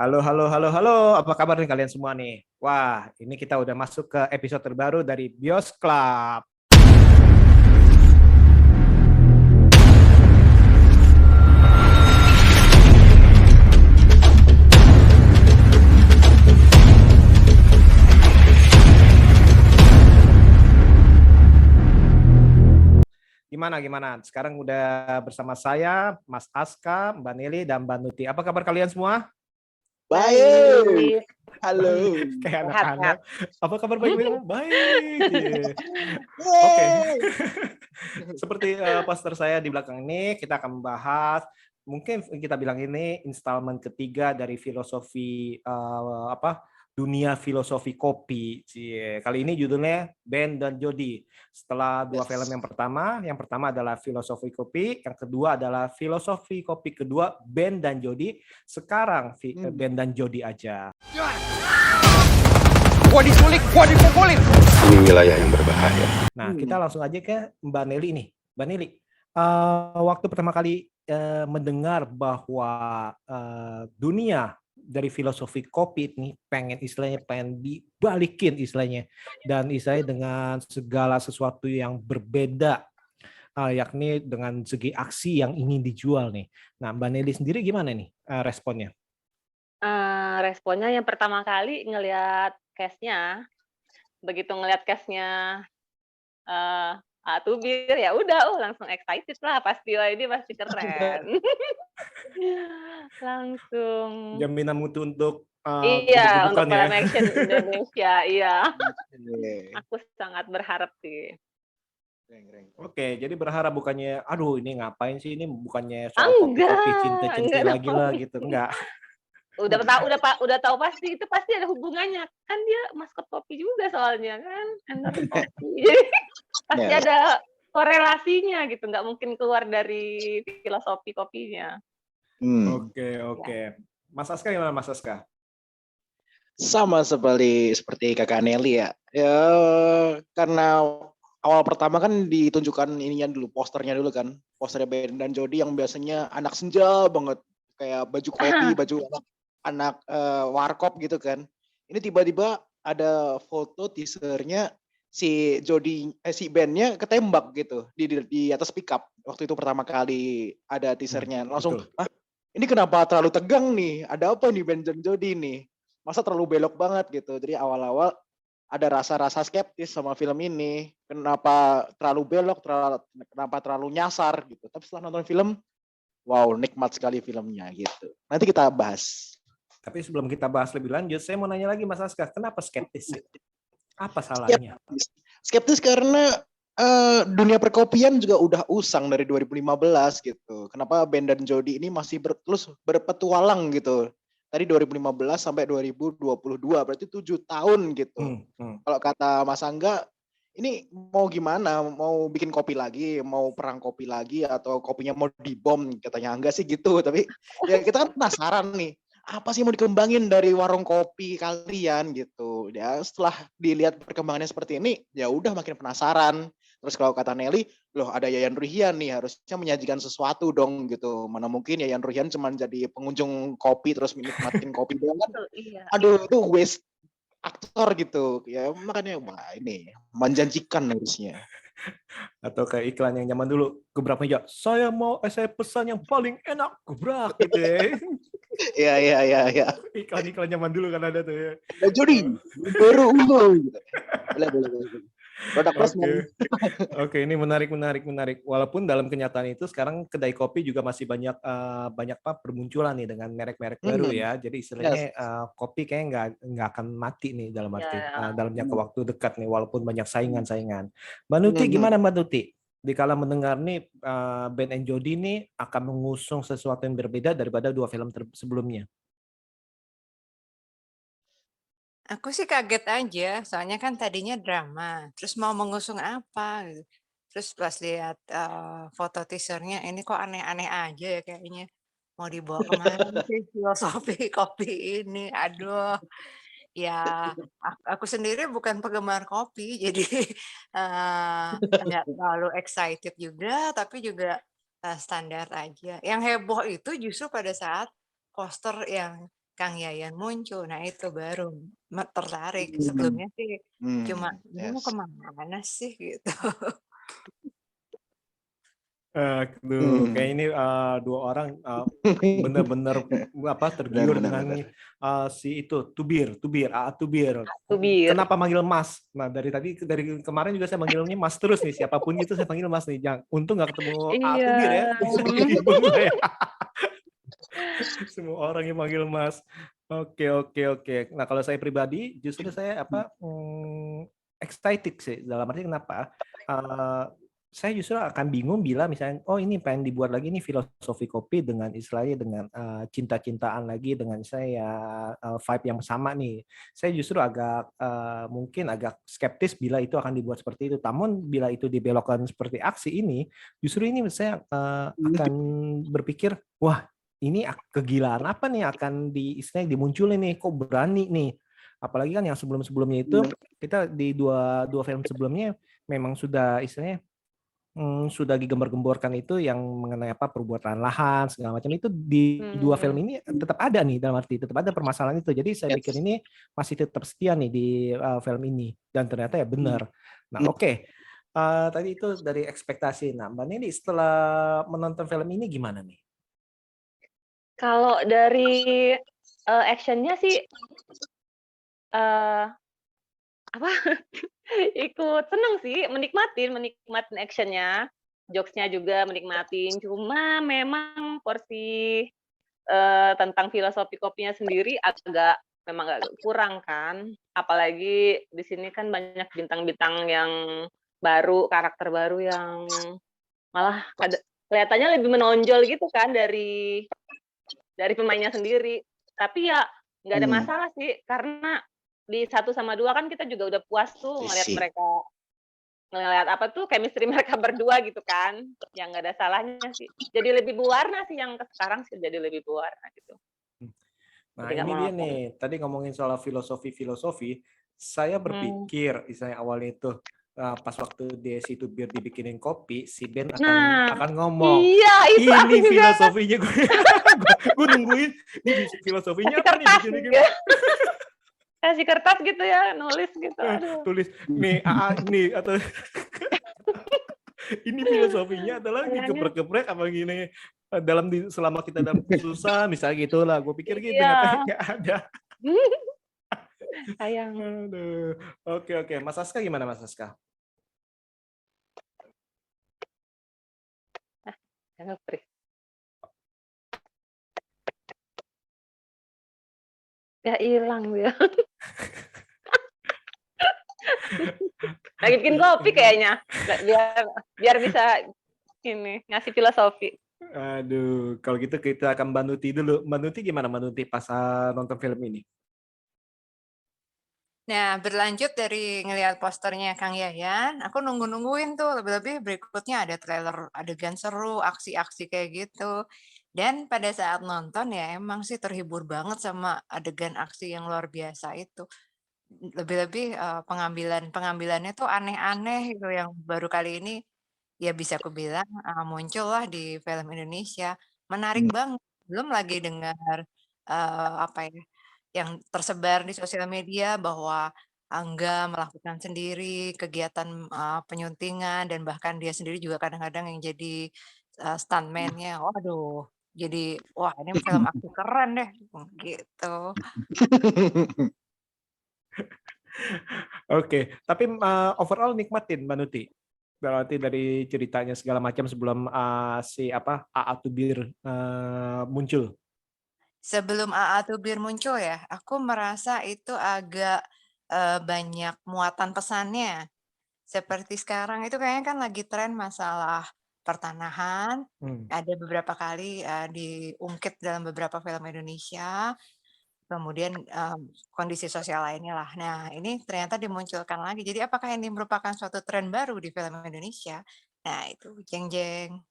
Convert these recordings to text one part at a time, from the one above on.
Halo, halo, halo, halo. Apa kabar nih kalian semua nih? Wah, ini kita udah masuk ke episode terbaru dari Bios Club. Gimana? Sekarang udah bersama saya, Mas Aska, Mbak Nili, dan Mbak Nuti. Apa kabar kalian semua? Baik. Halo. Kayak anak-anak. Apa kabar baik-baik? Baik. Oke. Seperti poster saya di belakang ini, kita akan membahas mungkin kita bilang ini installment ketiga dari filosofi dunia filosofi kopi. Kali ini judulnya Ben dan Jody. Setelah dua film yang pertama adalah filosofi kopi, yang kedua adalah filosofi kopi kedua Ben dan Jody. Sekarang Ben dan Jody aja. Gua diculik, gua dipukulin. Ini wilayah yang berbahaya. Nah, kita langsung aja ke Mbak Nelly nih. Mbak Nelly, waktu pertama kali mendengar bahwa dunia dari filosofi kopi ini pengen dibalikin istilahnya, dan istilahnya dengan segala sesuatu yang berbeda, yakni dengan segi aksi yang ingin dijual nih. Nah, Mbak Nelly sendiri gimana nih responnya? Responnya yang pertama kali ngelihat cast-nya, begitu ngelihat cast-nya Tubir, ya udah, langsung excited lah, pasti ini pasti keren. Langsung. Jaminan mutu untuk Iya, untuk ya. film action Indonesia, iya. Aku sangat berharap sih. Oke, jadi berharap bukannya, aduh ini ngapain sih, ini bukannya soal kopi cinta-cinta lagi lah gitu, enggak. Udah tahu pasti itu pasti ada hubungannya, kan dia maskot kopi juga soalnya kan, jadi pasti ada korelasinya gitu, nggak mungkin keluar dari filosofi kopinya. Oke. Mas Aska gimana, Mas Aska? Sama seperti Kakak Nelly ya. Ya karena awal pertama kan ditunjukkan ininya dulu, posternya dulu kan. Posternya Ben dan Jody yang biasanya anak senja banget, kayak baju kopi, baju anak warkop gitu kan. Ini tiba-tiba ada foto teasernya si Ben-nya ketembak gitu di atas pickup. Waktu itu pertama kali ada teasernya. Langsung, ini kenapa terlalu tegang nih? Ada apa nih Ben dan Jody nih? Masa terlalu belok banget gitu. Jadi awal-awal ada rasa-rasa skeptis sama film ini. Kenapa terlalu belok, kenapa terlalu nyasar gitu. Tapi setelah nonton film, wow, nikmat sekali filmnya gitu. Nanti kita bahas. Tapi sebelum kita bahas lebih lanjut, saya mau nanya lagi Mas Aska, kenapa skeptis? Apa salahnya? Skeptis karena dunia perkopian juga udah usang dari 2015 gitu. Kenapa Ben dan Jody ini masih terus berpetualang gitu. Tadi 2015 sampai 2022, berarti 7 tahun gitu. Kalau kata Mas Angga, ini mau gimana? Mau bikin kopi lagi? Mau perang kopi lagi? Atau kopinya mau dibom? Katanya Angga sih gitu. Tapi ya kita kan penasaran nih. Apa sih mau dikembangin dari warung kopi kalian gitu. Ya setelah dilihat perkembangannya seperti ini, ya udah makin penasaran. Terus kalau kata Nelly, loh ada Yayan Ruhian nih, harusnya menyajikan sesuatu dong gitu. Mana mungkin Yayan Ruhian cuma jadi pengunjung kopi terus menikmatin kopi doang kan. Aduh itu waste aktor gitu. Ya makanya wah ini menjanjikan harusnya. Atau kayak iklan yang nyaman dulu, gebrak meja, saya pesan yang paling enak, gebrak gitu ya. Iya. Iklan nyaman dulu kan ada tuh ya. Jadi baru gitu. Boleh. Oke, ini menarik. Walaupun dalam kenyataan itu sekarang kedai kopi juga masih banyak bermunculan nih dengan merek-merek baru ya. Jadi istilahnya kopi kayak nggak akan mati nih dalam arti dalam jangka waktu dekat nih, walaupun banyak saingan. Mbak Nuti gimana Mbak Nuti? Dikala mendengar nih Ben and Jody nih akan mengusung sesuatu yang berbeda daripada dua film sebelumnya. Aku sih kaget aja, soalnya kan tadinya drama, terus mau mengusung apa gitu. Terus pas lihat foto teasernya, ini kok aneh-aneh aja ya kayaknya. Mau dibawa kemana sih filosofi kopi ini? Aduh, ya aku sendiri bukan penggemar kopi, jadi nggak terlalu excited juga, tapi juga standar aja. Yang heboh itu justru pada saat poster yang Kang Yayan muncul. Nah itu baru tertarik. Hmm. Sebelumnya sih cuma, "Ini mau Yes. kemana sih?" Gitu. Aduh, kayak Hmm. ini dua orang benar-benar tergiur Benar, dengan benar. si itu Tubir, Tubir. Tubir. Kenapa manggil Mas? Nah dari kemarin juga saya manggilnya Mas terus nih, siapapun itu saya panggil Mas nih. Untung nggak ketemu Iya. Tubir ya, bisa bikin ribut lah ya. Semua orang yang manggil Mas. Oke. Nah kalau saya pribadi justru saya excited sih, dalam arti kenapa? Eh, saya justru akan bingung bila misalnya ini pengen dibuat lagi nih filosofi kopi dengan istilahnya dengan cinta-cintaan lagi dengan saya vibe yang sama nih. Saya justru agak mungkin agak skeptis bila itu akan dibuat seperti itu. Namun bila itu dibelokkan seperti aksi ini, justru ini saya akan berpikir, wah ini kegilaan apa nih akan istilahnya dimunculin nih, kok berani nih. Apalagi kan yang sebelum-sebelumnya itu kita di dua film sebelumnya memang sudah istilahnya sudah digembar-gemborkan itu yang mengenai perbuatan lahan segala macam itu di dua film ini tetap ada nih, dalam arti tetap ada permasalahan itu. Jadi saya pikir ini masih tetap setia nih di film ini dan ternyata ya benar. Nah oke. Tadi itu dari ekspektasi. Nah Mbak Nini setelah menonton film ini gimana nih? Kalau dari actionnya sih ikut seneng sih, menikmatin actionnya, jokes-nya juga menikmatin. Cuma memang porsi tentang filosofi kopinya sendiri memang agak kurang kan. Apalagi di sini kan banyak bintang-bintang yang baru, karakter baru yang malah kelihatannya lebih menonjol gitu kan dari pemainnya sendiri. Tapi ya nggak ada masalah sih, karena di 1 sama 2 kan kita juga udah puas tuh ngelihat chemistry mereka berdua gitu kan. Yang nggak ada salahnya sih. Jadi lebih berwarna sih yang sekarang sih, jadi lebih berwarna gitu. Nah Jadi nggak ini dia monoton. nih, tadi ngomongin soal filosofi, saya berpikir misalnya awalnya itu pas waktu si Tubir dibikinin kopi, si Ben Nah, akan ngomong, iya itu aku ini juga filosofinya gue nungguin, ini filosofinya kasih apa nih kertas bikin gitu. Kasih kertas gitu ya, nulis gitu. Aduh. tulis nih nih atau ini filosofinya adalah geprek-geprek apa gini selama kita dalam susah misalnya gitulah, gue pikir gitu ternyata Iya. nggak ada. Sayang. Aduh. Oke. Mas Aska gimana Mas Aska? Jangan freeze. Ya hilang dia. Lagi bikin kopi kayaknya. Biar bisa ini ngasih filosofi. Aduh, kalau gitu kita akan Mbak Nuti dulu. Mbak Nuti gimana Mbak Nuti pas nonton film ini? Nah, berlanjut dari ngelihat posternya Kang Yayan, aku nungguin tuh lebih-lebih berikutnya ada trailer adegan seru, aksi-aksi kayak gitu. Dan pada saat nonton ya emang sih terhibur banget sama adegan aksi yang luar biasa itu. Lebih-lebih, pengambilannya tuh aneh-aneh gitu yang baru kali ini ya bisa aku bilang, muncullah di film Indonesia. Menarik banget, belum lagi dengar, apa ya, yang tersebar di sosial media bahwa Angga melakukan sendiri kegiatan, penyuntingan dan bahkan dia sendiri juga kadang-kadang yang jadi, stuntman-nya. Waduh, jadi, wah ini film aksi keren deh, gitu. Oke, tapi overall nikmatin Mbak Nuti. Berarti dari ceritanya segala macam sebelum AA Tubir muncul. Sebelum A.A. Tubir muncul ya, aku merasa itu agak, banyak muatan pesannya. Seperti sekarang itu kayaknya kan lagi tren masalah pertanahan, ada beberapa kali, diungkit dalam beberapa film Indonesia, kemudian, kondisi sosial lainnya lah. Nah, ini ternyata dimunculkan lagi. Jadi apakah ini merupakan suatu tren baru di film Indonesia? Nah itu, jeng jeng.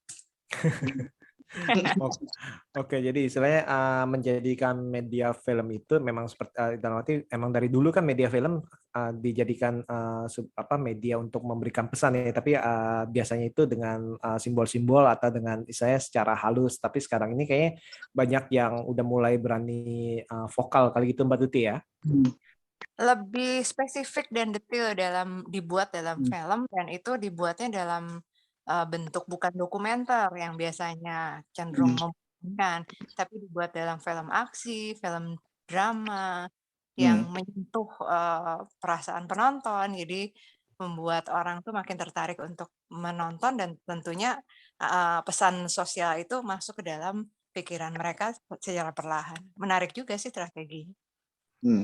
Ok- Oke, jadi istilahnya menjadikan media film itu memang seperti dalam arti emang dari dulu kan media film dijadikan media untuk memberikan pesan ya, tapi biasanya itu dengan simbol-simbol atau dengan istilahnya secara halus. Tapi sekarang ini kayaknya banyak yang udah mulai berani vokal kali gitu Mbak Tuti ya. Lebih spesifik dan detail dibuat dalam Hmm. film dan itu dibuatnya dalam bentuk bukan dokumenter yang biasanya cenderung membosankan, tapi dibuat dalam film aksi, film drama yang menyentuh perasaan penonton. Jadi membuat orang tuh makin tertarik untuk menonton dan tentunya pesan sosial itu masuk ke dalam pikiran mereka secara perlahan. Menarik juga sih strateginya.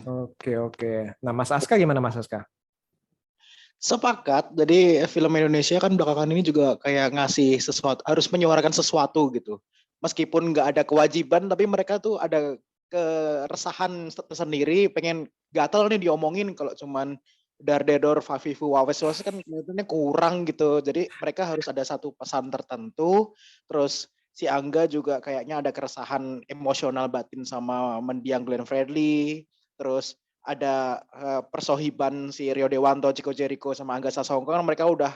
Oke. Nah, Mas Aska gimana Mas Aska? Sepakat. Jadi film Indonesia kan belakangan ini juga kayak ngasih sesuatu, harus menyuarakan sesuatu gitu. Meskipun nggak ada kewajiban, tapi mereka tuh ada keresahan tersendiri, pengen gatel nih diomongin. Kalau cuman dar-dedor, fafifu, wawes-wawes kan kelihatannya kurang gitu. Jadi mereka harus ada satu pesan tertentu. Terus si Angga juga kayaknya ada keresahan emosional batin sama mendiang Glenn Fredly. Terus ada persohiban si Rio Dewanto, Chico Jericho sama Angga Sasongko kan mereka udah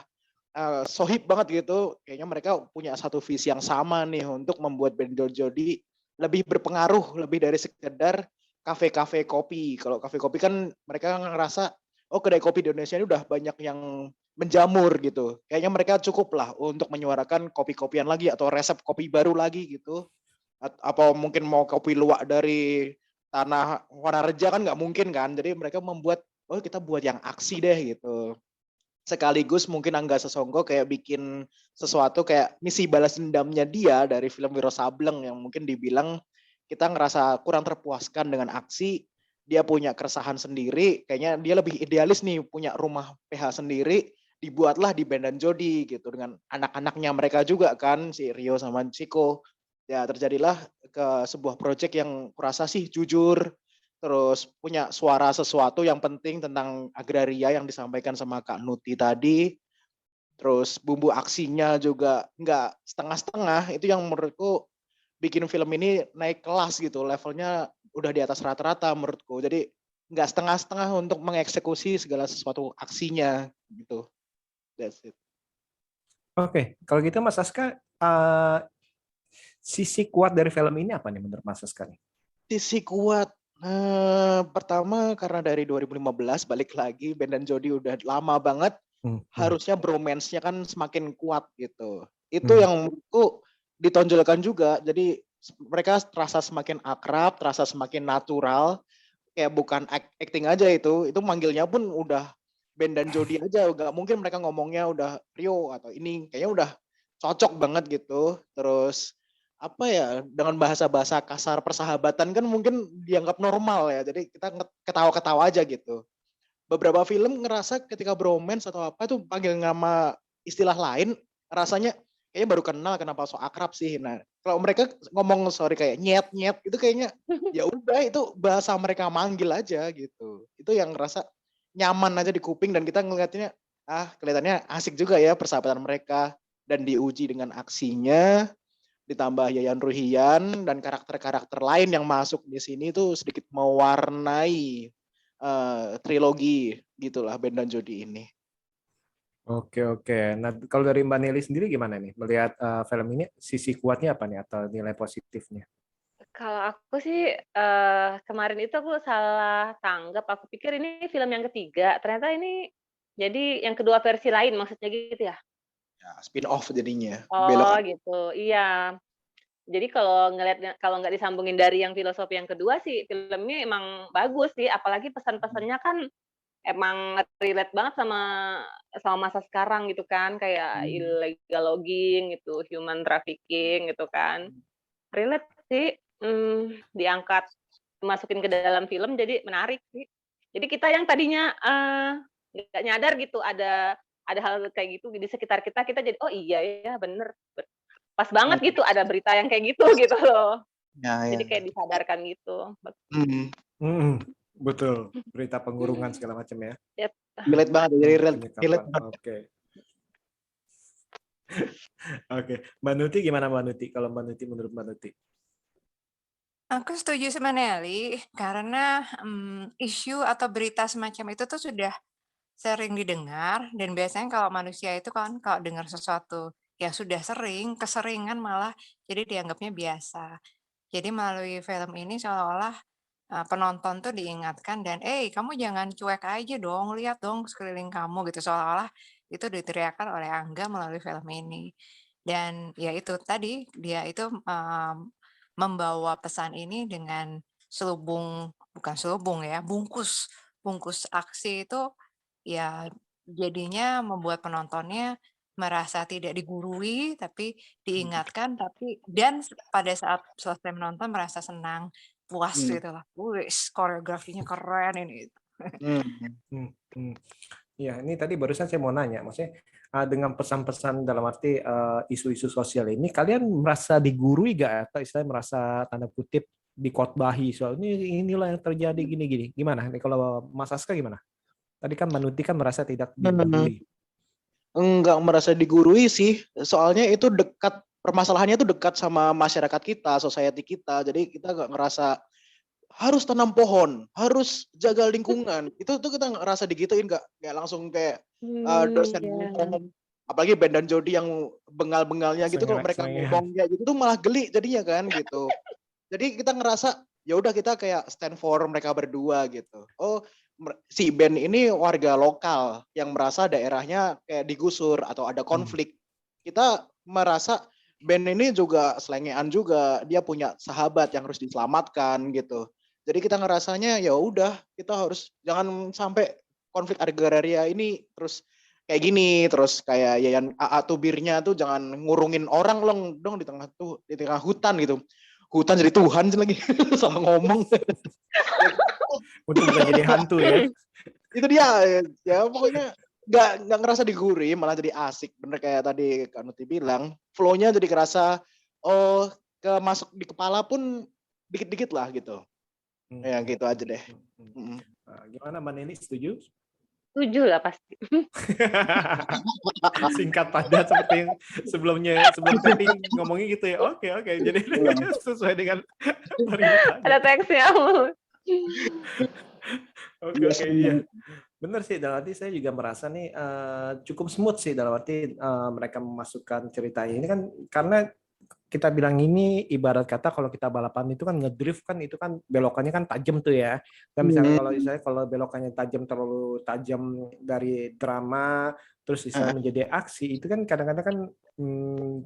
sohib banget gitu. Kayaknya mereka punya satu visi yang sama nih untuk membuat band Jodi lebih berpengaruh, lebih dari sekedar kafe-kafe kopi. Kalau kafe kopi kan mereka ngerasa oh kedai kopi di Indonesia ini udah banyak yang menjamur gitu. Kayaknya mereka cukup lah untuk menyuarakan kopi-kopian lagi atau resep kopi baru lagi gitu. Apa mungkin mau kopi luwak dari tanah Wanareja kan nggak mungkin kan. Jadi mereka membuat, oh kita buat yang aksi deh gitu. Sekaligus mungkin Angga Sasongko kayak bikin sesuatu kayak misi balas dendamnya dia dari film Wiro Sableng yang mungkin dibilang kita ngerasa kurang terpuaskan dengan aksi. Dia punya keresahan sendiri, kayaknya dia lebih idealis nih punya rumah PH sendiri, dibuatlah di Band dan Jodi gitu dengan anak-anaknya mereka juga kan si Rio sama Chico. Ya terjadilah ke sebuah proyek yang kurasa sih jujur, terus punya suara sesuatu yang penting tentang agraria yang disampaikan sama Kak Nuti tadi, terus bumbu aksinya juga nggak setengah-setengah, itu yang menurutku bikin film ini naik kelas gitu, levelnya udah di atas rata-rata menurutku, jadi nggak setengah-setengah untuk mengeksekusi segala sesuatu aksinya gitu. That's it. Oke, kalau gitu Mas Aska, sisi kuat dari film ini apa nih menurut Mas Aska nih? Sisi kuat, pertama karena dari 2015 balik lagi Band dan Jodi udah lama banget, harusnya bromance-nya kan semakin kuat gitu. Itu yang menurutku ditonjolkan juga, jadi mereka terasa semakin akrab, terasa semakin natural, kayak bukan acting aja itu manggilnya pun udah Band dan Jodi aja, nggak mungkin mereka ngomongnya udah Rio atau ini, kayaknya udah cocok banget gitu. Terus apa ya, dengan bahasa-bahasa kasar persahabatan kan mungkin dianggap normal ya, jadi kita ketawa-ketawa aja gitu. Beberapa film ngerasa ketika bromance atau apa tuh panggil nama istilah lain, rasanya kayaknya baru kenal kenapa so akrab sih. Nah, kalau mereka ngomong sorry kayak nyet itu kayaknya ya udah itu bahasa mereka manggil aja gitu. Itu yang ngerasa nyaman aja di kuping dan kita ngeliatnya kelihatannya asik juga ya persahabatan mereka dan diuji dengan aksinya ditambah Yayan Ruhian dan karakter-karakter lain yang masuk di sini tuh sedikit mewarnai trilogi gitulah Band dan Jodi ini. Oke. Nah, kalau dari Mbak Nelly sendiri gimana nih melihat film ini, sisi kuatnya apa nih atau nilai positifnya? Kalau aku sih, kemarin itu aku salah tanggap, aku pikir ini film yang ketiga, ternyata ini jadi yang kedua versi lain maksudnya gitu ya? Ya, spin off jadinya. Oh gitu, iya. Jadi kalau nggak disambungin dari yang filosofi yang kedua sih, filmnya emang bagus sih, apalagi pesan-pesannya kan emang relate banget sama masa sekarang gitu kan, kayak illegal logging gitu, human trafficking gitu kan. Relate sih, diangkat, masukin ke dalam film jadi menarik sih. Jadi kita yang tadinya, nggak nyadar gitu ada hal kayak gitu di sekitar kita, kita jadi, "Oh iya ya bener, pas banget gitu ada berita yang kayak gitu," gitu loh. Ya. Jadi kayak disadarkan gitu. Betul, berita pengurungan segala macam ya. Yap. Relate banget, jadi relate Penyekapan. banget. Oke. Oke, Mbak Nuti gimana Mbak Nuti? Kalau Mbak Nuti menurut Mbak Nuti? Aku setuju sama Nelly karena, isu atau berita semacam itu tuh sudah sering didengar dan biasanya kalau manusia itu kan kalau dengar sesuatu yang sudah sering, keseringan malah jadi dianggapnya biasa. Jadi melalui film ini seolah-olah, penonton tuh diingatkan dan, kamu jangan cuek aja dong, lihat dong sekeliling kamu," gitu. Seolah-olah itu diteriakkan oleh Angga melalui film ini. Dan ya itu tadi, dia itu, membawa pesan ini dengan bukan selubung ya, bungkus bungkus aksi itu ya jadinya membuat penontonnya merasa tidak digurui, tapi diingatkan, pada saat selesai menonton merasa senang, puas Hmm. gitu lah, "Wis koreografinya keren ini." Hmm. Hmm, hmm. Ya, ini tadi barusan saya mau nanya, maksudnya dengan pesan-pesan dalam arti isu-isu sosial ini, kalian merasa digurui gak atau istilahnya merasa tanda kutip dikotbahi soal inilah yang terjadi gini-gini. Gimana? Nih kalau Mas Aska gimana? Tadi kan Manuti kan merasa tidak digurui. Enggak merasa digurui sih, soalnya itu dekat, permasalahannya itu dekat sama masyarakat kita, society kita. Jadi kita nggak ngerasa harus tanam pohon, harus jaga lingkungan. Itu tuh kita ngerasa digituin, nggak langsung kayak dosen Iya. ngomong. Apalagi band dan Jody yang bengal-bengalnya gitu, kalau mereka Sengengan. ngomong kayak gitu tuh malah geli jadinya kan gitu. Jadi kita ngerasa ya udah kita kayak stand for mereka berdua gitu. Oh, si band ini warga lokal yang merasa daerahnya kayak digusur atau ada konflik. Kita merasa band ini juga selengean juga, dia punya sahabat yang harus diselamatkan gitu. Jadi kita ngerasanya ya udah kita harus jangan sampai konflik agraria ini terus kayak gini, terus kayak Yayan AA Tubirnya tuh jangan ngurungin orang dong di tengah hutan gitu. Hutan jadi Tuhan lagi salah ngomong. Untuk bukan jadi hantu ya. Itu dia ya pokoknya nggak ngerasa digurui, malah jadi asik, bener kayak tadi Kak Nuti bilang, flow-nya jadi kerasa masuk di kepala pun dikit-dikit lah gitu. Ya gitu aja deh. Gimana Mbak Neni, setuju? Setuju lah pasti. Singkat padat seperti yang sebelum taping ngomongnya gitu ya. Oke. Jadi sesuai dengan perintah. Ada teksnya. Oke, iya. Benar sih, dalam arti saya juga merasa nih cukup smooth sih, dalam arti mereka memasukkan ceritanya. Ini kan karena kita bilang ini ibarat kata kalau kita balapan itu kan ngedrift kan, itu kan belokannya kan tajam tuh ya. Dan misalnya kalau belokannya tajam, terlalu tajam dari drama terus misalnya menjadi aksi, itu kan kadang-kadang kan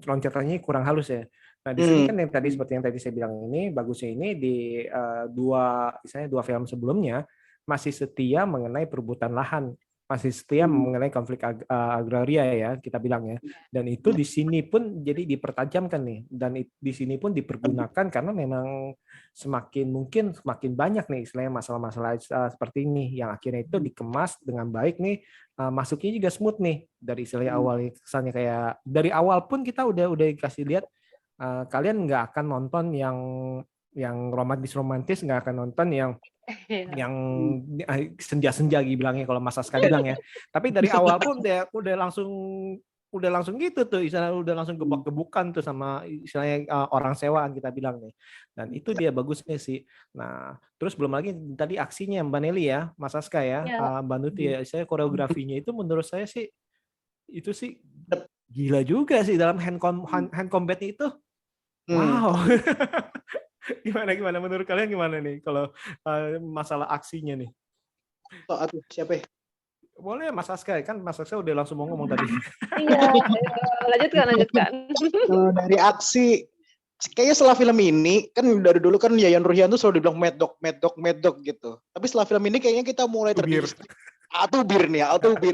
loncatannya kurang halus ya. Nah, di sini kan yang tadi seperti yang tadi saya bilang, ini bagusnya ini di dua film sebelumnya masih setia mengenai perebutan lahan, masih setia mengenai konflik agraria ya kita bilang ya. Dan itu di sini pun jadi dipertajamkan nih, dan di sini pun dipergunakan karena memang semakin banyak nih istilahnya masalah-masalah seperti ini yang akhirnya itu dikemas dengan baik nih, masuknya juga smooth nih dari istilah awal, kesannya kayak dari awal pun kita udah dikasih lihat kalian nggak akan nonton yang romantis, nggak akan nonton yang senja-senja bilangnya kalau Mas Aska bilang ya. Tapi dari awal pun udah langsung gitu tuh, istilahnya udah langsung gebak-gebukan tuh sama istilahnya orang sewaan kita bilang nih. Dan itu dia bagusnya sih. Nah, terus belum lagi tadi aksinya Mbak Nelly ya, Mas Aska ya, Mbak Nuti ya, saya koreografinya itu menurut saya sih itu sih gila juga sih dalam hand combat itu. Wow. Gimana menurut kalian gimana nih kalau masalah aksinya nih? Siapa? Boleh Mas Aska, kan Mas Aska udah langsung mau ngomong tadi. Iya, lanjutkan. Dari aksi, kayaknya setelah film ini kan dari dulu kan Yayan Ruhian tuh selalu dibilang mad dog gitu. Tapi setelah film ini kayaknya kita mulai terdistrik. Atubir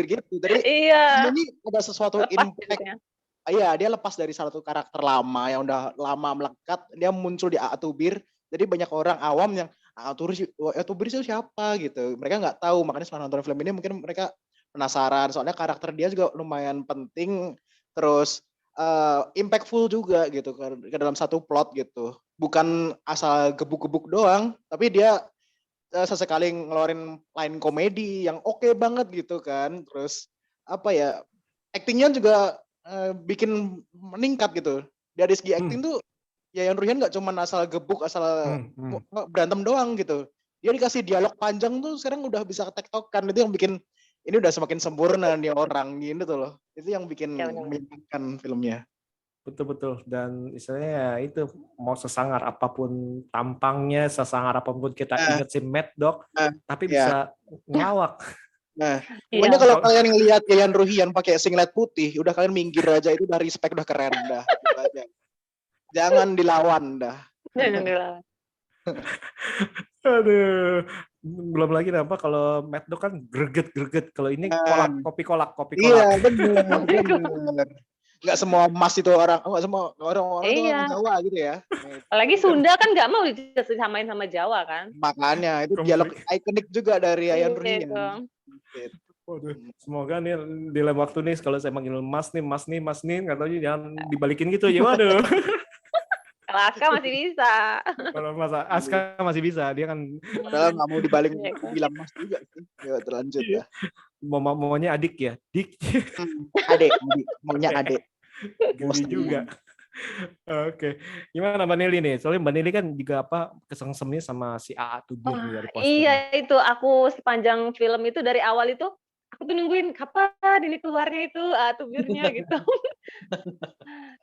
gitu. Jadi ini ada sesuatu impact. Iya, dia lepas dari satu karakter lama yang udah lama melekat, dia muncul di Atubir. Jadi banyak orang awam yang Atubir itu siapa gitu. Mereka nggak tahu, makanya setelah nonton film ini mungkin mereka penasaran. Soalnya karakter dia juga lumayan penting, terus impactful juga gitu ke dalam satu plot gitu. Bukan asal gebuk-gebuk doang, tapi dia sesekali ngeluarin line komedi yang oke banget gitu kan. Terus apa ya, actingnya juga bikin meningkat gitu. Dari segi Hmm, acting tuh Yayan Ruhian nggak cuma asal gebuk, asal berantem doang gitu. Dia dikasih dialog panjang tuh sekarang udah bisa tektokan. Itu yang bikin ini udah semakin sempurna nih orang gitu tuh loh. Itu yang bikin Ya benar. menyenangkan filmnya. betul-betul. Dan istilahnya ya itu mau sesangar apapun tampangnya, sesangar apapun kita Nah, ingat si Mad Dog, nah, tapi ya. bisa ngelawak. Nah, pokoknya Iya. kalau Kalau kalian ngelihat Yayan Ruhian pakai singlet putih, udah kalian minggir aja, itu udah respect, udah keren dah. Gitu aja. Jangan dilawan dah. Jangan dilawan. aduh, belum lagi apa kalau Mad Dog kan greget-greget. Kalau ini Nah, kolak, kopi kolak, kopi iya kolak. bener, Kopi kok. bener. Nggak semua emas itu orang, nggak semua orang-orang itu orang Iya. Jawa gitu ya. Nah, Apalagi Sunda kan nggak mau disamain sama Jawa kan. makanya itu dialog Konflik. ikonik juga dari Yayan Iya itu. Ruhian. Gitu. Waduh, semoga nih di lain waktu nih kalau saya manggil Mas nih, nggak tahu jangan dibalikin gitu aja. Waduh, Kalau Aska masih bisa. kalau Mas Aska masih bisa, dia kan Padahal nggak mau dibalik Iya kan? bilang mas juga sih. Ya terlanjut iya, dah. maunya adik ya, dik, Adek, maunya Oke, adek. geli Bos juga. Oke, gimana Mbak Nili nih? Soalnya Mbak Nili kan juga kesengsemnya sama si AA Tubir nih dari posternya. Iya itu aku sepanjang film itu dari awal itu aku tuh nungguin kapan ini keluarnya itu tubirnya gitu.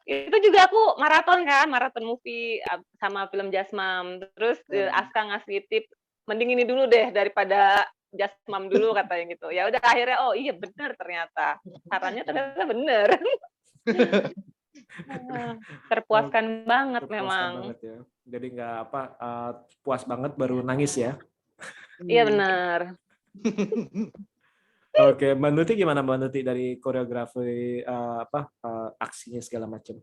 Itu juga aku maraton movie sama film Jasmam. Terus Aska ngasih tip, mending ini dulu deh daripada Jasmam dulu katanya gitu. Ya udah akhirnya oh iya benar ternyata. Sarannya ternyata benar. Terpuaskan banget Terpuaskan memang. banget ya. Jadi nggak puas banget baru nangis ya. Iya benar. Oke, Mbak Nuti gimana Mbak Nuti dari koreografi aksinya segala macam?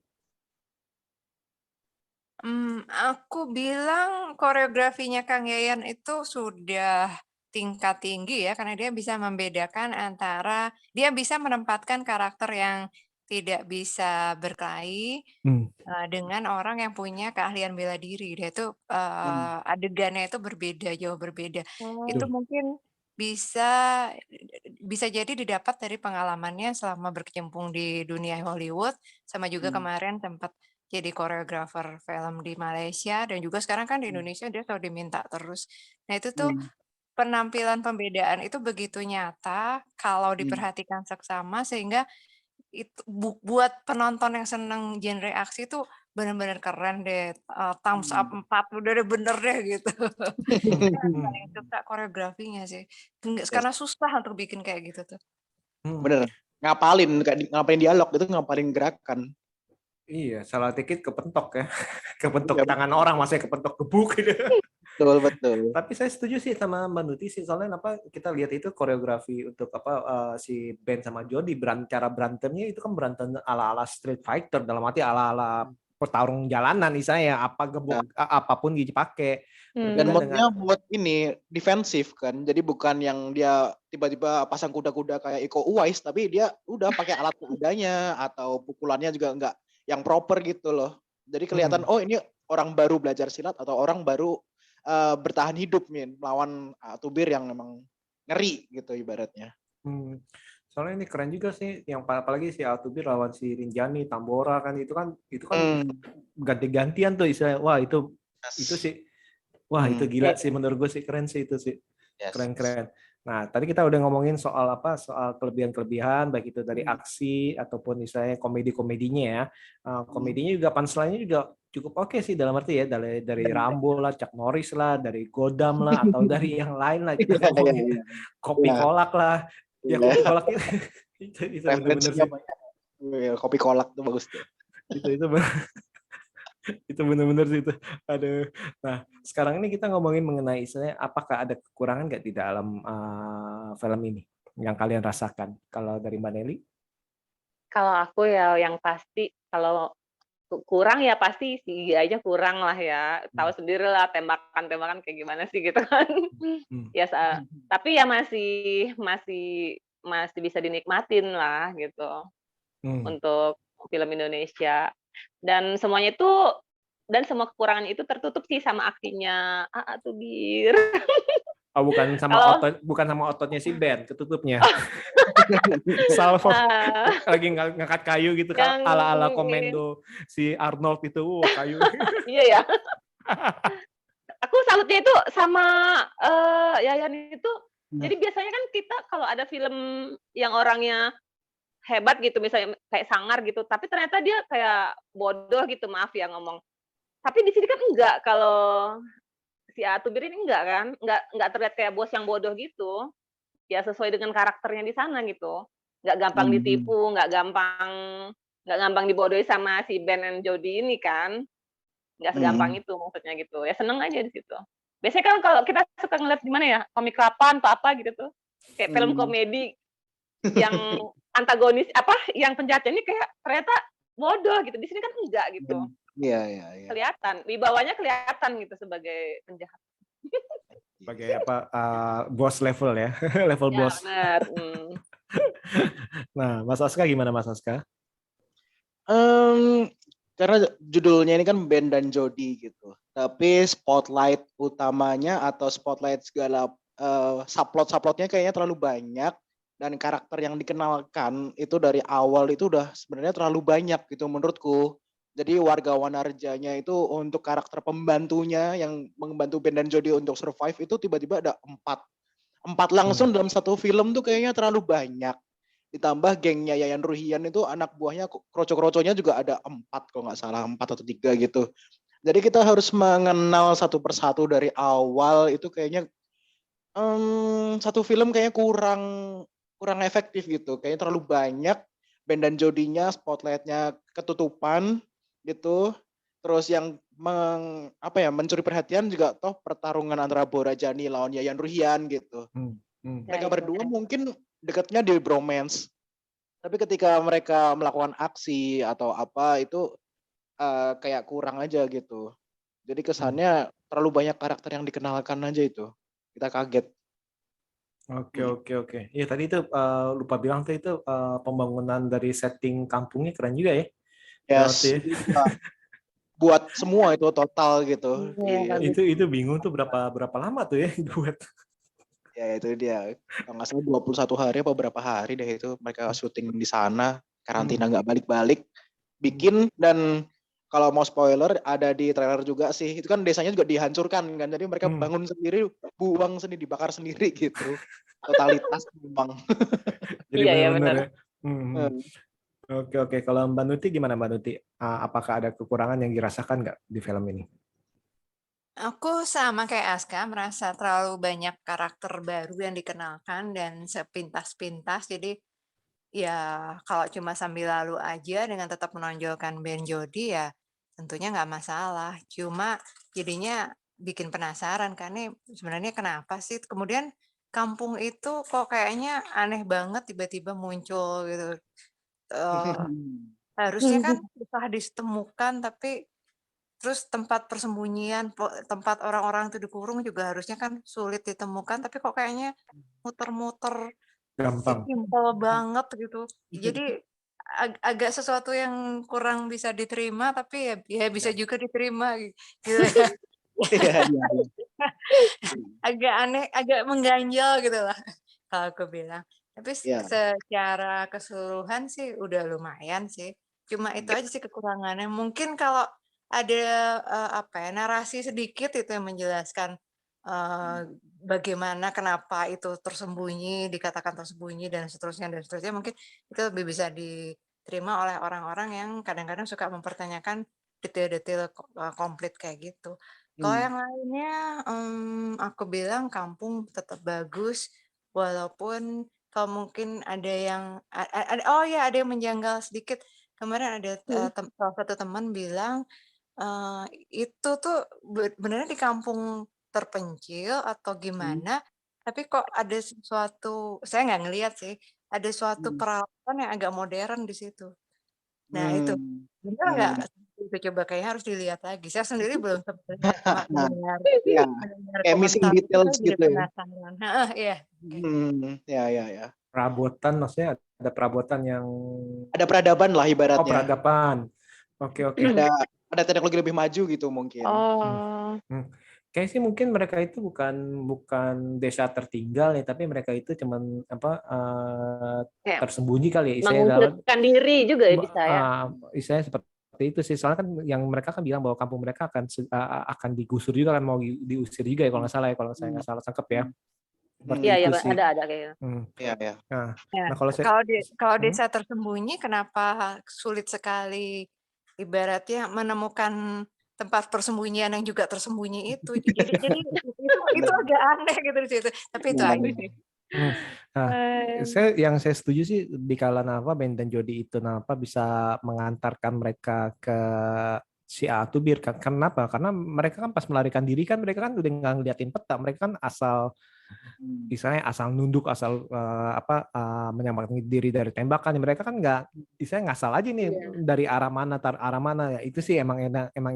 Aku bilang koreografinya Kang Yayan itu sudah tingkat tinggi ya, karena dia bisa membedakan antara dia bisa menempatkan karakter yang tidak bisa berkelahi, dengan orang yang punya keahlian bela diri. Dia itu, adegannya itu berbeda, jauh berbeda. Itu Tuh. mungkin bisa bisa jadi didapat dari pengalamannya selama berkecimpung di dunia Hollywood, sama juga kemarin tempat jadi koreografer film di Malaysia dan juga sekarang kan di Indonesia dia selalu diminta terus. Nah itu tuh penampilan pembedaan itu begitu nyata kalau diperhatikan seksama sehingga itu buat penonton yang seneng genre aksi itu benar-benar keren deh, thumbs up 4 udah deh bener deh gitu. Itu yang paling suka koreografinya sih. Yes. Karena susah untuk bikin kayak gitu tuh. Bener. Ngapalin dialog itu ngapalin gerakan. Iya, salah dikit kepentok ya. Kepentok Iya, tangan orang, masih kepentok gebuk gitu. betul. Tapi saya setuju sih sama Mbak Nuti sih, soalnya kita lihat itu koreografi untuk si Ben sama Jody cara berantemnya itu kan berantem ala-ala Street Fighter, dalam arti ala-ala petarung jalanan misalnya apapun dipakai. Dan Berbeda dengan modnya buat ini defensif kan. Jadi bukan yang dia tiba-tiba pasang kuda-kuda kayak Iko Uwais, tapi dia udah pakai alat seadanya atau pukulannya juga enggak yang proper gitu loh. Jadi kelihatan oh ini orang baru belajar silat atau orang baru bertahan hidup melawan Tubir yang memang ngeri gitu ibaratnya. Soalnya ini keren juga sih, yang apalagi si Altubir lawan si Rinjani, Tambora kan itu kan ganti-gantian tuh istilahnya. Wah itu sih, wah itu gila sih menurut gue sih, keren sih itu sih, keren-keren. Nah tadi kita udah ngomongin soal soal kelebihan-kelebihan baik itu dari aksi ataupun misalnya komedi-komedinya ya. Komedinya juga punchline-nya juga cukup oke sih, dalam arti ya dari Rambo lah, Chuck Norris lah, dari Godam lah, atau dari yang lain lah, kita ngomongin Kopi Kolak lah. Ya kopi kolak itu benar-benar sih. Kopi kolak tuh bagus tuh. Itu benar-benar sih itu. Aduh. Nah, sekarang ini kita ngomongin mengenai istilahnya apakah ada kekurangan nggak di dalam film ini yang kalian rasakan? Kalau dari Mbak Nelly? Kalau aku ya yang pasti kalau kurang ya pasti si aja kurang lah ya. Tahu sendiri lah tembakan-tembakan kayak gimana sih gitu kan. Ya tapi ya masih bisa dinikmatin lah gitu. Untuk film Indonesia. Dan semuanya itu semua kekurangan itu tertutup sih sama aksinya AA Tubir. Oh, bukan sama ototnya si Ben ketutupnya. Salvo Ah, lagi ngangkat kayu gitu kan, yang ala-ala komando si Arnold itu, kayu. iya ya. Aku salutnya itu sama Yayan itu. Nah, Jadi biasanya kan kita kalau ada film yang orangnya hebat gitu, misalnya kayak Sangar gitu, tapi ternyata dia kayak bodoh gitu, maaf ya ngomong. Tapi di sini kan enggak, kalau si Atubir ini enggak kan, enggak terlihat kayak bos yang bodoh gitu. Ya sesuai dengan karakternya di sana gitu. Enggak gampang hmm, ditipu, enggak gampang dibodohi sama si Ben and Jody ini kan. Enggak segampang hmm, itu maksudnya gitu. Ya seneng aja di situ. Biasanya kan kalau kita suka ngeliat di mana ya, komik 8 atau apa gitu tuh. Kayak film hmm. komedi yang antagonis apa, yang penjahatnya ini kayak ternyata bodoh gitu. Di sini kan enggak gitu. Iya, iya, iya. Kelihatan, wibawanya kelihatan gitu sebagai penjahat. Sebagai apa, bos level ya, level Ya bos. benar. Nah, Mas Aska gimana Mas Aska? Karena judulnya ini kan Ben dan Jody gitu. Tapi spotlight utamanya atau spotlight segala subplot-subplotnya kayaknya terlalu banyak, dan karakter yang dikenalkan itu dari awal itu udah sebenarnya terlalu banyak gitu menurutku. Jadi warga Wanarjanya itu untuk karakter pembantunya yang membantu Ben dan Jody untuk survive itu tiba-tiba ada 4. 4 langsung dalam satu film tuh kayaknya terlalu banyak. Ditambah gengnya Yayan Ruhian itu anak buahnya kroco-kroconya juga ada 4 kalau nggak salah, 4 atau 3 gitu. Jadi kita harus mengenal satu persatu dari awal itu kayaknya satu film kayaknya kurang efektif gitu. Kayaknya terlalu banyak, Ben dan Jodinya spotlightnya ketutupan gitu. Terus yang mencuri perhatian juga toh pertarungan antara Bora Jani lawan Yayan Ruhian gitu. Mereka berdua mungkin dekatnya di bromance. Tapi ketika mereka melakukan aksi atau apa itu kayak kurang aja gitu. Jadi kesannya terlalu banyak karakter yang dikenalkan aja itu. Kita kaget. Oke. Iya tadi itu lupa bilang tuh itu pembangunan dari setting kampungnya keren juga ya. Yes, buat semua itu total gitu. Itu bingung tuh berapa lama tuh ya buat. Ya itu dia. Kalau nggak salah 21 hari apa berapa hari deh itu mereka syuting di sana, karantina nggak balik-balik, bikin. Dan kalau mau spoiler ada di trailer juga sih. Itu kan desanya juga dihancurkan kan. Jadi mereka bangun sendiri, buang sendiri, dibakar sendiri gitu. Totalitas memang. Jadi Iya ya benar-benar benar. ya. Oke. Kalau Mbak Nuti gimana Mbak Nuti? Apakah ada kekurangan yang dirasakan nggak di film ini? Aku sama kayak Aska, merasa terlalu banyak karakter baru yang dikenalkan dan sepintas-pintas. Jadi ya kalau cuma sambil lalu aja dengan tetap menonjolkan Ben Jody ya tentunya nggak masalah. Cuma jadinya bikin penasaran kan nih sebenarnya kenapa sih kemudian kampung itu kok kayaknya aneh banget tiba-tiba muncul gitu. Eh, harusnya kan susah ditemukan tapi terus tempat persembunyian, tempat orang-orang itu dikurung juga harusnya kan sulit ditemukan, tapi kok kayaknya muter-muter, Gampang. simpel banget gitu. Jadi agak sesuatu yang kurang bisa diterima, tapi ya bisa juga diterima gitu ya. Iya. Agak aneh, agak mengganjal gitu lah kalau aku bilang. Tapi Iya. secara keseluruhan sih udah lumayan sih. Cuma itu aja sih kekurangannya. Mungkin kalau ada apa ya, narasi sedikit itu yang menjelaskan bagaimana kenapa itu tersembunyi, dikatakan tersembunyi dan seterusnya mungkin itu lebih bisa diterima oleh orang-orang yang kadang-kadang suka mempertanyakan detail-detail komplit kayak gitu. Kalau yang lainnya, aku bilang kampung tetap bagus, walaupun kalau mungkin ada yang oh ya ada yang menjanggal sedikit. Kemarin ada, salah satu teman bilang, itu tuh benernya di kampung terpencil atau gimana, tapi kok ada sesuatu saya nggak ngelihat sih, ada suatu peralatan yang agak modern di situ. Nah itu, bener nggak? Itu coba kayaknya harus dilihat lagi. Saya sendiri belum sempat lihat, cuma mendengar Iya. mendengar Kayak missing komentar itu details saya jadi gitu ya. penasaran. Heeh, iya. Ya. Perabotan maksudnya ada perabotan yang Ada peradaban lah ibaratnya. peradaban. Oke. Ada teknologi lebih maju gitu mungkin. Oh. Kayak sih mungkin mereka itu bukan desa tertinggal ya, tapi mereka itu cuman Kayak tersembunyi kali ya, istilahnya dalam mengungkapkan diri juga ya bisa ya. istilahnya seperti itu sih. Soalnya kan yang mereka kan bilang bahwa kampung mereka akan digusur juga kan, mau diusir juga ya kalau nggak salah ya, kalau saya nggak salah tangkap ya. Seperti Iya, itu iya, sih. ada kayaknya. Iya, iya. Ya, Nah, kalau desa tersembunyi, kenapa sulit sekali ibaratnya menemukan tempat persembunyian yang juga tersembunyi itu. Jadi itu agak aneh gitu di situ. Tapi itu aja sih. Nah, yang saya setuju sih di kala Ben dan Jody itu bisa mengantarkan mereka ke si A atau Bir. Kenapa? Karena mereka kan pas melarikan diri kan mereka kan udah nggak ngeliatin peta, mereka kan asal misalnya asal nunduk, asal menyelamatkan diri dari tembakan. Mereka kan nggak asal aja nih dari arah mana ya. Itu sih emang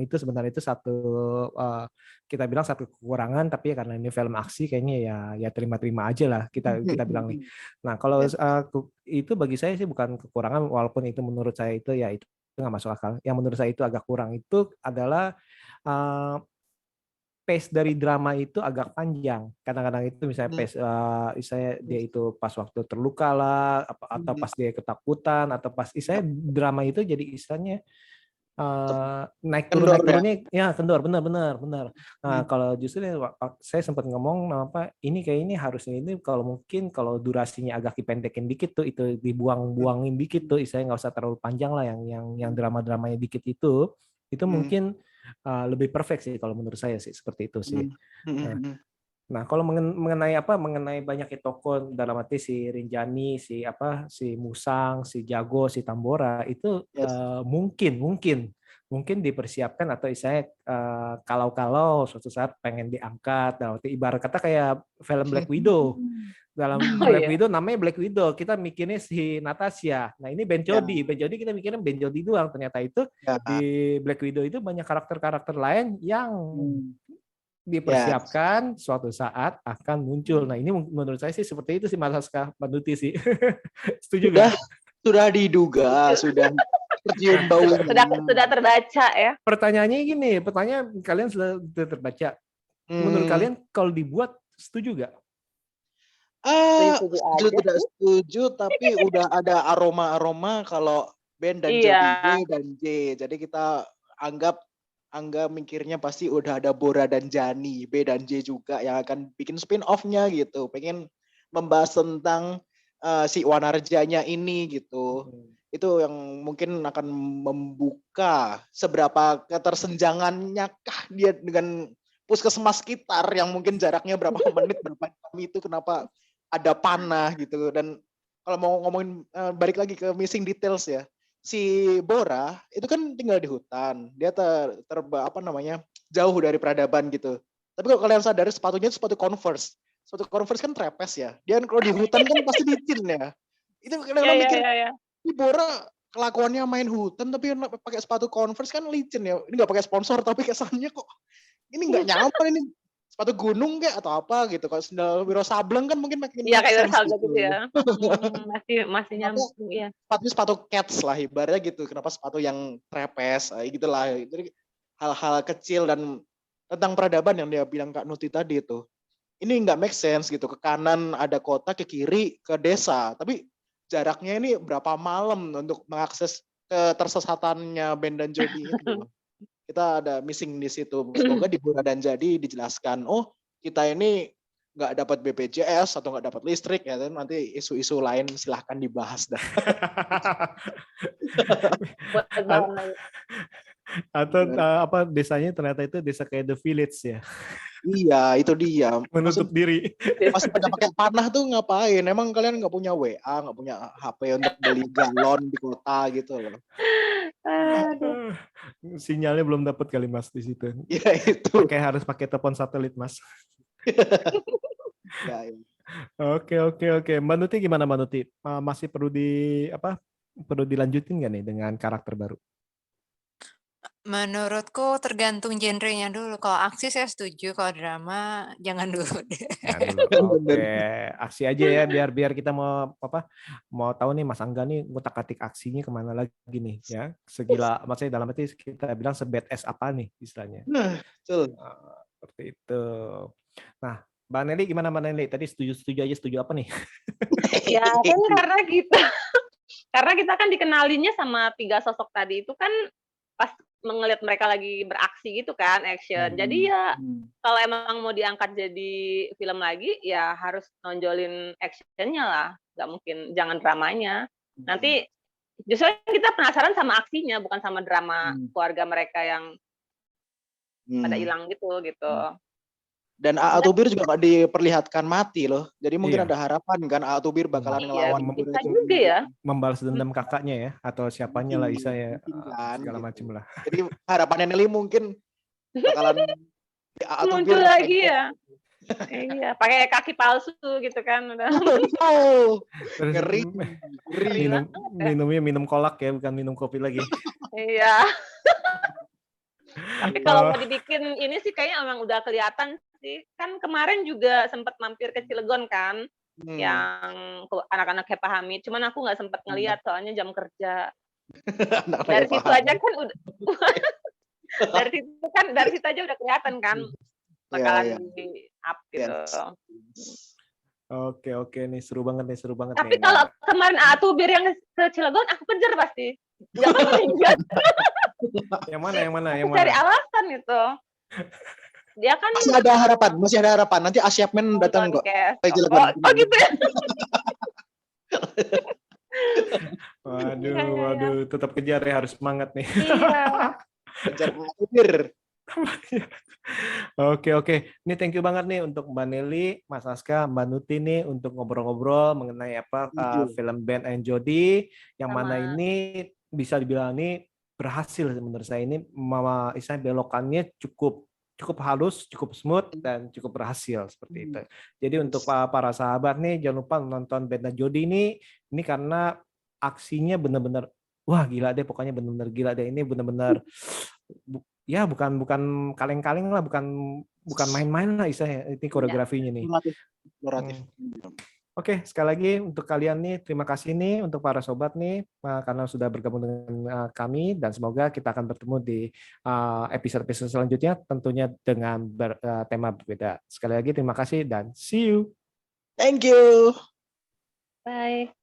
itu sebenarnya itu satu kita bilang satu kekurangan, tapi karena ini film aksi kayaknya ya terima-terima aja lah kita bilang nih. Nah kalau itu bagi saya sih bukan kekurangan, walaupun itu menurut saya itu ya itu nggak masuk akal. Yang menurut saya itu agak kurang itu adalah pace dari drama itu agak panjang. Kadang-kadang itu misalnya pace, misalnya dia itu pas waktu terluka lah, atau pas dia ketakutan, atau pas misalnya drama itu jadi istilahnya naik turunnya ya kendor, benar. Nah kalau justru saya sempat ngomong ini harusnya ini kalau mungkin kalau durasinya agak dipendekin dikit tuh, itu dibuang-buangin dikit tuh, istilahnya nggak usah terlalu panjang lah, yang drama-dramanya dikit itu mungkin lebih perfect sih kalau menurut saya sih, seperti itu sih. Nah, kalau mengenai banyaknya tokoh dalam arti si Rinjani, si Musang, si Jago, si Tambora itu mungkin dipersiapkan, atau istilahnya kalau suatu saat pengen diangkat, dalam arti ibarat kata kayak film Black Widow. Dalam Black Widow namanya Black Widow, kita mikirnya si Natasha. Nah, ini Ben Jody kita mikirnya Ben Jody doang. Ternyata itu di Black Widow itu banyak karakter-karakter lain yang dipersiapkan suatu saat akan muncul. Nah, ini menurut saya sih seperti itu sih, Mas Haska, Mbak Nuti sih. Setuju nggak? Sudah diduga, sudah tercium bau. Sudah terbaca ya. Pertanyaannya gini, kalian sudah terbaca. Menurut kalian kalau dibuat setuju nggak? Setuju tidak setuju, tapi udah ada aroma-aroma kalau Ben dan Jody B dan J. Jadi kita anggap mikirnya pasti udah ada Bora dan Jani, B dan J juga yang akan bikin spin-off-nya gitu. Pengen membahas tentang si Wanarjanya ini gitu. Itu yang mungkin akan membuka seberapa ketersenjangannya kah dia dengan puskesmas sekitar yang mungkin jaraknya berapa menit, berapa jam itu, kenapa ada panah gitu. Dan kalau mau ngomongin balik lagi ke missing details ya, si Bora itu kan tinggal di hutan, dia jauh dari peradaban gitu. Tapi kalau kalian sadar, sepatunya itu sepatu Converse kan trepes ya, dia kalau di hutan kan pasti licin ya. Itu kalian mikir si Bora kelakuannya main hutan tapi pakai sepatu Converse kan licin ya. Ini nggak pakai sponsor tapi kesannya kok ini nggak nyaman, ini sepatu gunung kayak atau apa gitu. Kalau sendal Wiro Sableng kan mungkin makin kayak Wiro Sableng gitu ya. masih nyambung ya. Sepatu cats lah ibaratnya gitu. Kenapa sepatu yang trepes gitulah. Jadi hal-hal kecil dan tentang peradaban yang dia bilang Kak Nuti tadi itu. Ini nggak make sense gitu. Ke kanan ada kota, ke kiri ke desa. Tapi jaraknya ini berapa malam untuk mengakses ketersesatannya Ben dan Jody itu. Kita ada missing di situ. Semoga di Bora dan Jadi dijelaskan, oh kita ini nggak dapat BPJS atau nggak dapat listrik ya, nanti isu-isu lain silahkan dibahas dah. Atau desanya ternyata itu desa kayak The Village ya. Iya, itu dia. Menutup diri. Masih pada pakai panah tuh ngapain? Emang kalian nggak punya WA, nggak punya HP untuk beli galon di kota gitu loh? Sinyalnya belum dapat kali Mas di situ. Ya itu. Harus pakai telepon satelit Mas. Ya. Oke. Mbak Nuti gimana Mbak Nuti? Masih perlu dilanjutin nggak nih dengan karakter baru? Menurutku tergantung genrenya dulu. Kalau aksi saya setuju, kalau drama jangan dulu deh. Oke, aksi aja ya, biar kita mau tahu nih Mas Angga nih ngutak-atik aksinya kemana lagi nih ya. Segila, maksudnya dalam arti kita bilang sebadass apa nih istilahnya. Nah, betul. Seperti itu. Nah, Mbak Nelly gimana Mbak Nelly? Tadi setuju aja, setuju apa nih? Ya kan karena kita kan dikenalinnya sama 3 sosok tadi itu kan pas ngelihat mereka lagi beraksi gitu kan, action. Jadi ya kalau emang mau diangkat jadi film lagi, ya harus nonjolin action-nya lah, nggak mungkin jangan dramanya. Nanti justru kita penasaran sama aksinya, bukan sama drama keluarga mereka yang pada hilang gitu. Dan A.A. Tubir juga nggak diperlihatkan mati loh. Jadi mungkin Iya. ada harapan kan A.A. Tubir bakalan ngelawan. Bisa juga ya. Membalas dendam kakaknya ya, atau siapanya lah Isa ya, Kan, segala gitu. macam lah. Jadi harapannya Nelly mungkin bakalan A.A. Tubir Muncul lagi ya. Iya, pakai kaki palsu gitu kan udah. Terus Ngeri. minumnya minum kolak ya, bukan minum kopi lagi. Iya. Tapi kalau mau dibikin ini sih kayaknya emang udah kelihatan sih. Kan kemarin juga sempat mampir ke Cilegon kan, yang anak-anaknya pahami. Cuman aku nggak sempat ngelihat soalnya jam kerja. Dari situ aja kan udah. dari situ aja udah kelihatan kan bakalan di up gitu. Oke nih seru banget nih. Tapi kalau kemarin Atubir yang ke Cilegon aku kejar pasti. Jangan meninggal. Yang mana? Cari alasan itu. Dia kan masih ada harapan. Nanti Asyapmen datang kok. Oh gitu ya. Waduh, tetap kejar ya, harus semangat nih. Iya. Kejar Tubir. Oke. Ini thank you banget nih untuk Mbak Nelly, Mas Aska, Mbak Nuti nih untuk ngobrol-ngobrol mengenai film Ben and Jody yang mana ini bisa dibilang ini berhasil menurut saya. Ini istilahnya belokannya cukup halus, cukup smooth dan cukup berhasil seperti itu. Jadi untuk para sahabat nih jangan lupa nonton Ben and Jody ini karena aksinya benar-benar wah gila deh, pokoknya benar-benar gila deh. Ini benar-benar ya bukan kaleng-kaleng lah, bukan main-main lah istilahnya ini koreografinya nih. Eksploratif. Oke, sekali lagi untuk kalian nih, terima kasih nih untuk para sobat nih karena sudah bergabung dengan kami dan semoga kita akan bertemu di episode-episode selanjutnya tentunya dengan tema berbeda. Sekali lagi terima kasih dan see you. Thank you. Bye.